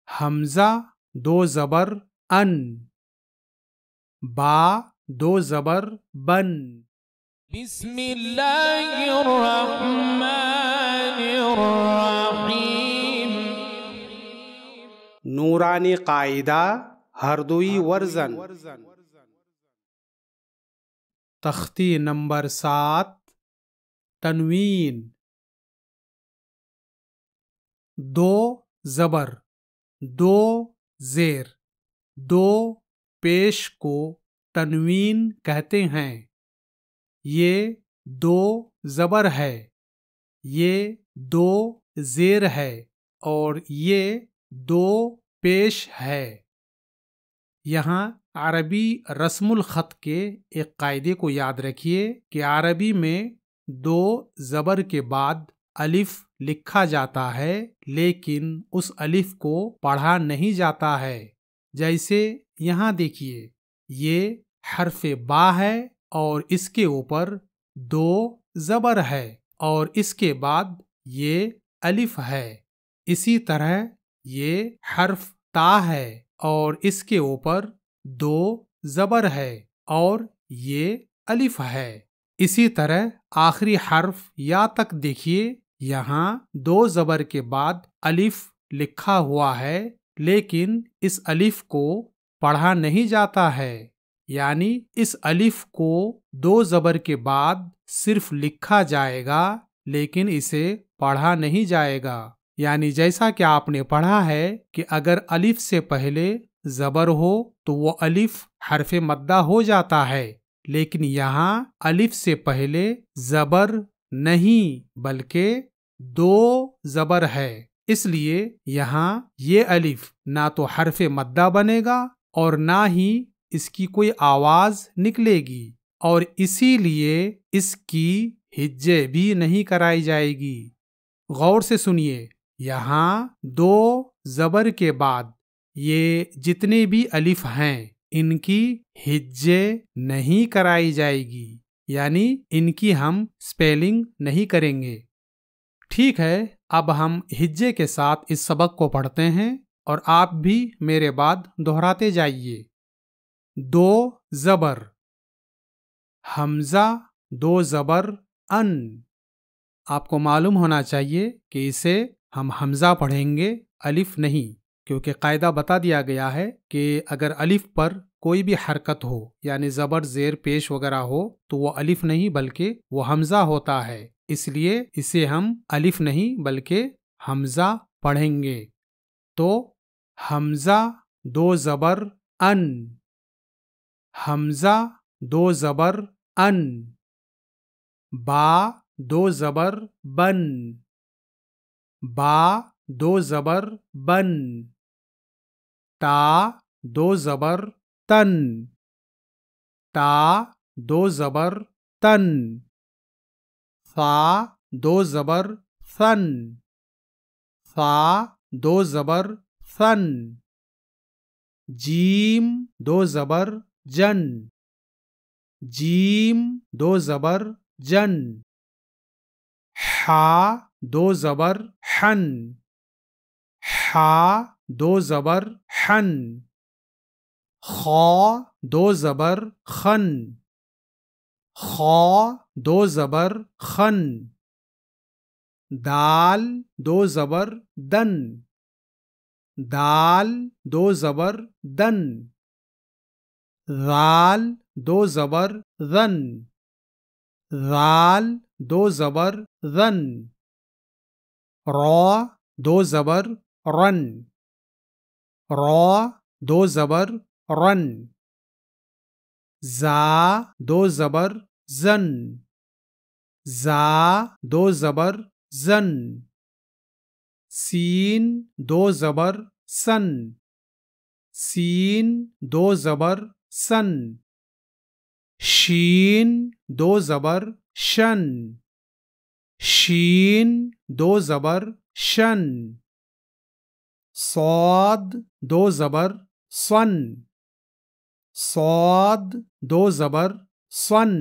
हमजा दो जबर अन, बा दो जबर बन। बिस्मिल्लाहिर्रहमानिर्रहीम। नूरानी कायदा हरदुई वर्जन। तख्ती नंबर 7, तनवीन। दो जबर, दो जेर, दो पेश को तनवीन कहते हैं। ये दो जबर है, ये दो जेर है और ये दो पेश है। यहाँ अरबी रस्मुल ख़त के एक कायदे को याद रखिए कि अरबी में दो ज़बर के बाद अलिफ लिखा जाता है, लेकिन उस अलिफ को पढ़ा नहीं जाता है। जैसे यहाँ देखिए, ये हर्फ़े बा है और इसके ऊपर दो ज़बर है और इसके बाद ये अलिफ है। इसी तरह ये हर्फ ता है और इसके ऊपर दो जबर है और ये अलिफ है। इसी तरह आखिरी हर्फ या तक देखिए, यहाँ दो जबर के बाद अलिफ लिखा हुआ है, लेकिन इस अलिफ को पढ़ा नहीं जाता है। यानी इस अलिफ को दो जबर के बाद सिर्फ लिखा जाएगा, लेकिन इसे पढ़ा नहीं जाएगा। यानी जैसा कि आपने पढ़ा है कि अगर अलिफ से पहले जबर हो तो वो अलिफ हरफे मद्दा हो जाता है, लेकिन यहाँ अलिफ से पहले जबर नहीं बल्कि दो जबर है, इसलिए यहाँ ये अलिफ ना तो हरफे मद्दा बनेगा और ना ही इसकी कोई आवाज निकलेगी, और इसीलिए इसकी हिज्जे भी नहीं कराई जाएगी। गौर से सुनिए, यहाँ दो जबर के बाद ये जितने भी अलिफ हैं इनकी हिज्जे नहीं कराई जाएगी, यानी इनकी हम स्पेलिंग नहीं करेंगे। ठीक है, अब हम हिज्जे के साथ इस सबक को पढ़ते हैं और आप भी मेरे बाद दोहराते जाइए। दो जबर, हमजा दो जबर अन। आपको मालूम होना चाहिए कि इसे हम हमजा पढ़ेंगे, अलिफ नहीं, क्योंकि कायदा बता दिया गया है कि अगर अलिफ पर कोई भी हरकत हो यानी जबर जेर पेश वगैरह हो तो वो अलिफ नहीं बल्कि वो हमजा होता है, इसलिए इसे हम अलिफ नहीं बल्कि हमजा पढ़ेंगे। तो हमजा दो जबर अन, हमजा दो जबर अन, बा दो जबर बन, बा दो जबर बन, ता दो जबर तन, ता दो जबर तन, सा दो जबर सन, सा दो जबर सन, जीम दो जबर जन, जीम दो जबर जन, हा दो जबर हन, हा दो जबर हन, खा दो जबर खन, खा दो जबर खन, दाल दो जबर दन, दाल दो जबर दन, राल दो जबर रन, राल दो जबर रन, रॉ दो जबर रन, रॉ दो जबर रन, जा दो जबर जन, जा दो जबर जन, सीन दो जबर सन, सीन दो जबर सन, शीन दो जबर शन, शीन दो जबर शन, सौद दो जबर सन, सौद दो जबर सन,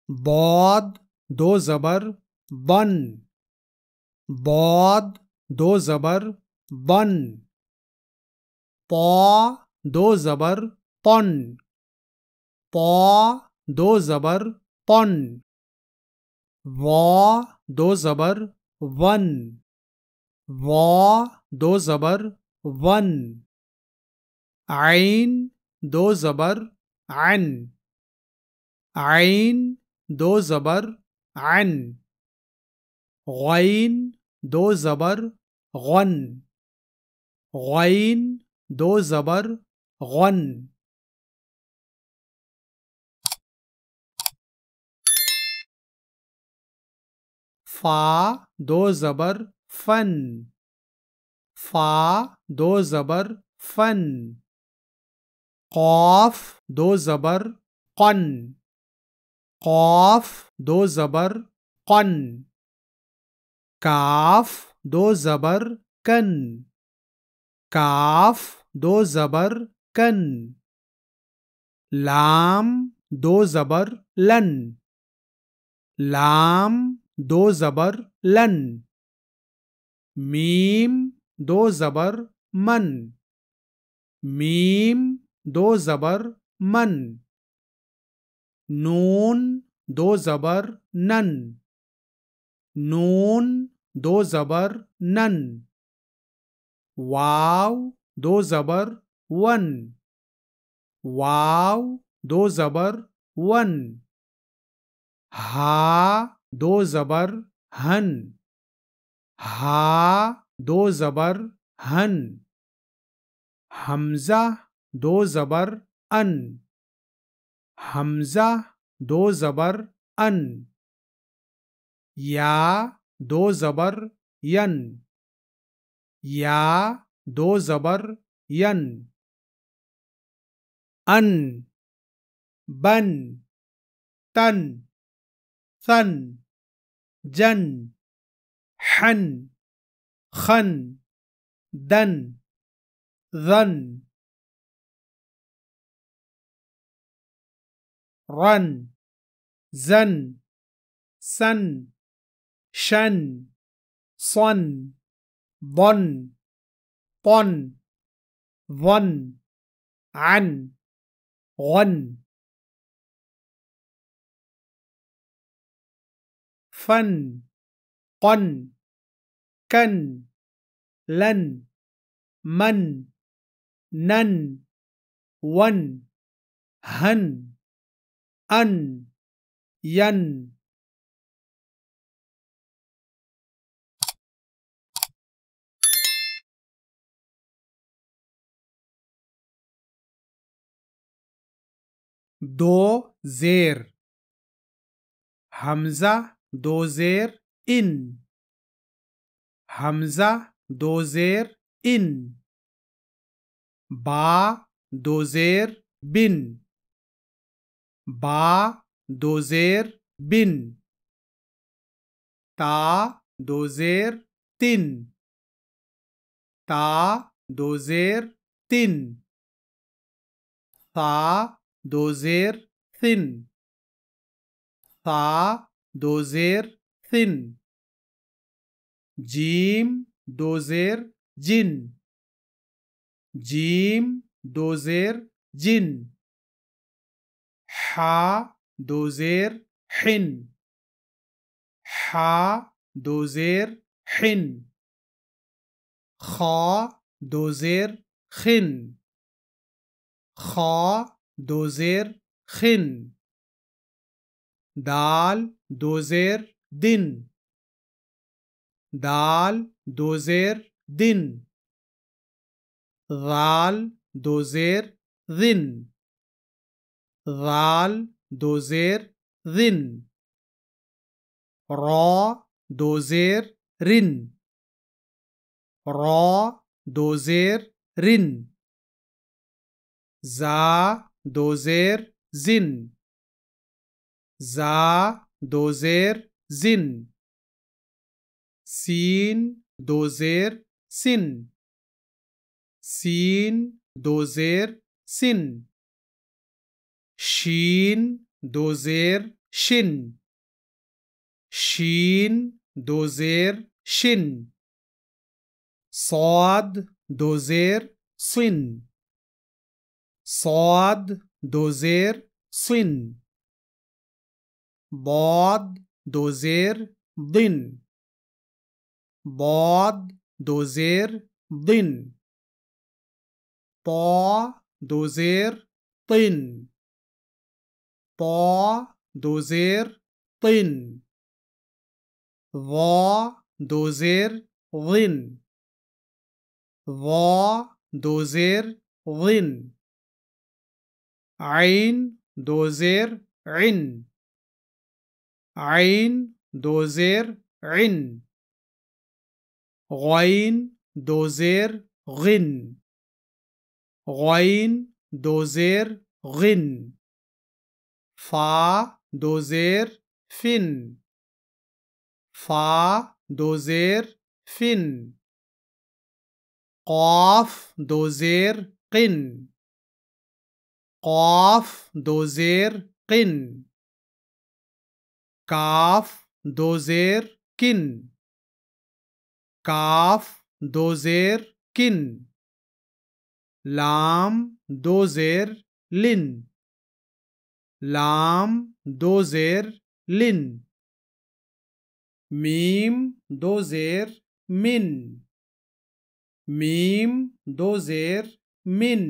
बौद दो जबर बन, बौद दो जबर बन पौ दो जबर पन पौ दो जबर पन वौ दो जबर वन वौ दो जबर वन आइन दो जबर अन आइन दो जबर अन गैन दो जबर गन गैन दो जबर गन फा दो जबर फन फा दो जबर फन कौफ दो जबर कन कौफ दो जबर कन काफ दो जबर कन काफ दो जबर कन लाम दो जबर लन लाम दो जबर लन मीम दो जबर मन मीम दो जबर मन नून दो जबर नन नून दो जबर नन वाव दो जबर वन वाव दो जबर वन हा दो जबर हन हा दो जबर हन हमजा दो जबर अन हमजा दो जबर अन या दो जबर यन या दो जबर यन अन बन तन सन जन हन खन दन ظن रन زن سن شن صن ضن طن ظن عن غن فن قن كن لن من نن ون هن أن ين दो जेर हमजा दो जेर इन हमजा दो जेर इन बा दो जेर बिन बा दो जेर बिन ता दो जेर तिन ता दो जेर तिन था दो जेर थिन था दो जेर थिन जीम दो जेर जिन जीम दो जेर जिन हा दो जेर हिन हा दो जेर हिन खा दो जेर खिन खा दो जेर खिन दाल दो जेर दिन दाल दो जेर दिन दाल दो जेर दिन दाल दो जेर दिन रॉ दो जेर रिन रॉ दो जेर रिन जा दो जेर जिन जा दो जेर जिन सीन दो जेर सिन सीन दो जेर सिन शीन दो जेर शिन शीन दो जेर शिन صاد دو زير صن صاد دو زير صن ضاد دو زير ضن ضاد دو زير ضن طا دو زير طن طا دو زير طن ظا دو زير ظن ظا دو زير ظن عين دو زير عن عين دو زير عن غين دو زير غن غين دو زير غن فا دو زير فن فا دو زير فن قاف دو زير قن قاف دو زير قن كاف دو زير كن كاف دو زير كن لام دو زير لن لام دو زير لن ميم دو زير من ميم دو زير من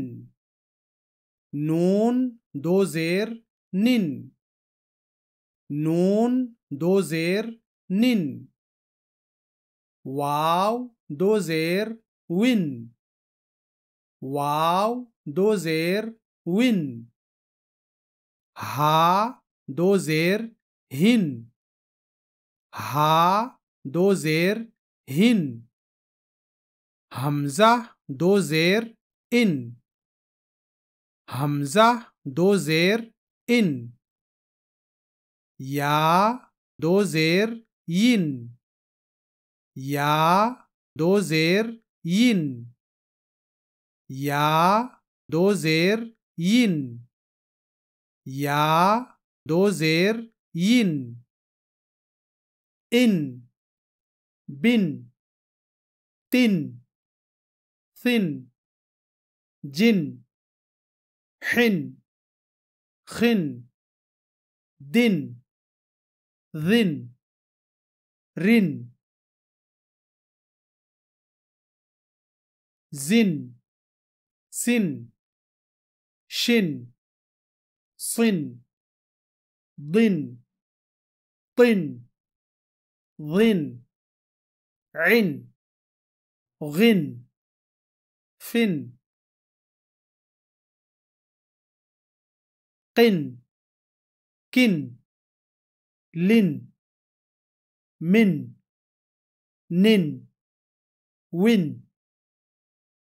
نون دو زير نن نون دو زير نن واو دو زير وين واو دو زير وين ها دو زير هن ها دو زير هن همزة دو زير إن همزة دو زير إن يا دو زير ين يا دو زير ين يا دو زير ين يا دو زير ين إن بن تن ثن جن حن خن دن ذن رن زن سن شن صن ضن طن ظن عن غن فن قن كن لن من نن ون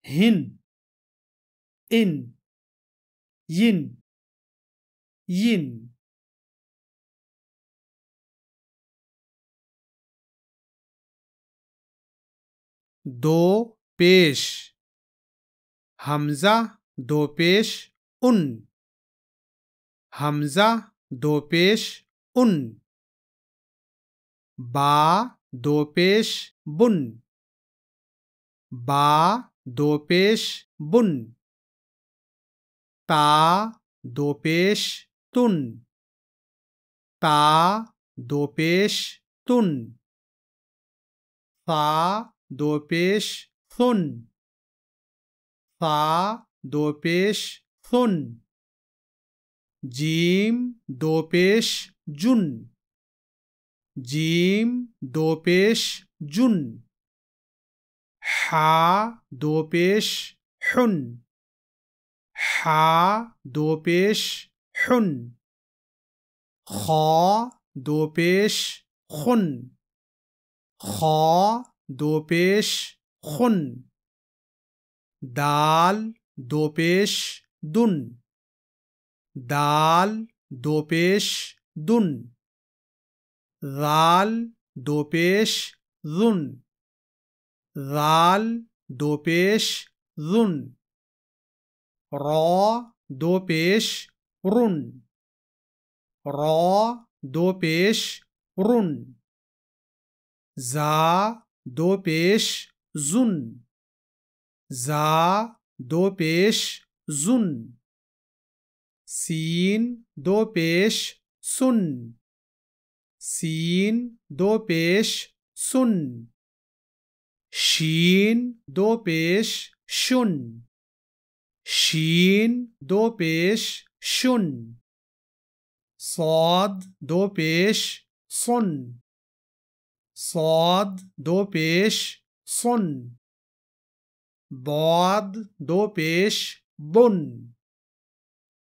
هن إن ين ين دو پیش حمزة دو پیش ان حمزة دو پیش ان با دو پیش بن با دو پیش بن تا دو پیش تن تا دو پیش تن ثا دو پیش ثن ثا دو پیش ثن جیم دو پیش جن جیم دو پیش جن حا دو پیش حن حا دو پیش حن خا دو پیش خن خا دو پیش خن دال دو پیش دن دال دو پیش دن ذال دو پیش ذن ذال دو پیش ذن را دو پیش رن را دو پیش رن زا دو پیش زن जा दो पेश जुन सीन दो पेश सुन सीन दो पेश सुन शीन दो पेश शुन शीन दो पेश शुन صاد दो पेश सुन صاد दो पेश सुन ضاد दो पेश बुन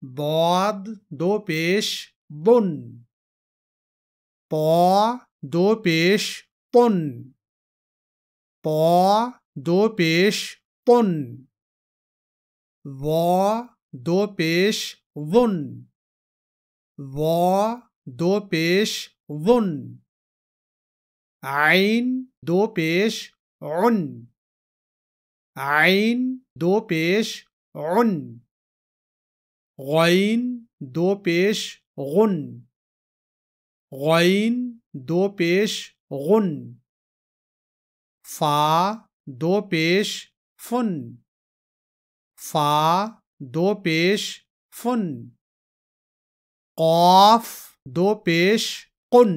ضاد दो पेश बुन पौ दो पेश पुन पौ दो पेश पुन वो दो पेश वुन वो दो पेश वुन आइन दो पेश उन आइन दो पेश उन गैन दो पेश गुन गैन दो पेश गुन फा दो पेश फुन फा दो पेश फुन क़ाफ दो पेश कुन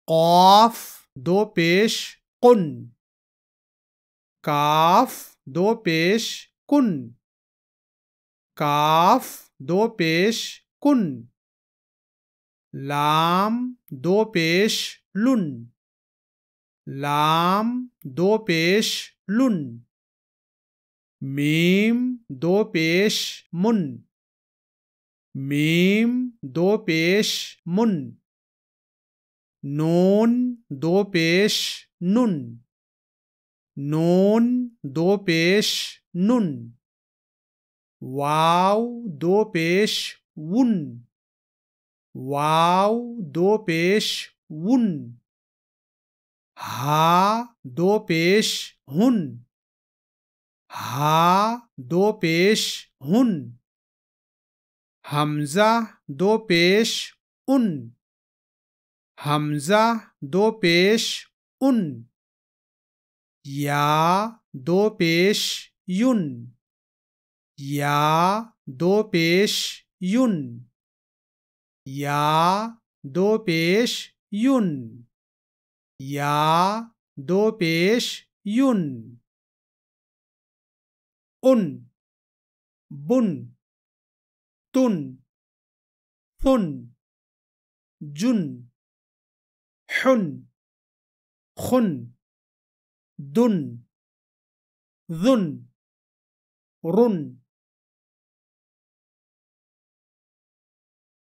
क़ाफ दो पेश कुन काफ दो पेश कुन काफ दो पेश कुन लाम दो पेश लुन लाम दो पेश लुन मीम दो पेश मुन मीम दो पेश मुन नून दो पेश नुन नून दो पेश नुन वाव दो पेश वुन वाव दो पेश वुन हा दो पेश हुन हा दो पेश हुन हमजा दो पेश उन हमजा दो पेश उन या दो पेश युन या दो पेश युन या दो पेश युन या दो पेश युन उन बुन तुन थुन जुन हुन खुन दुन ذن रुन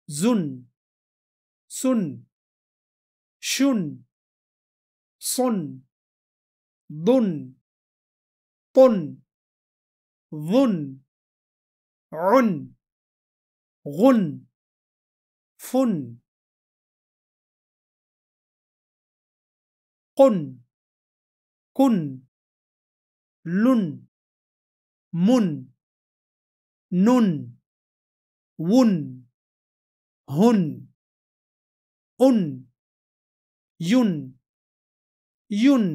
जुन सुन शुन सुन दुन पुन ظن عن غن فن قن كن لن من نن ون هن أن ين ين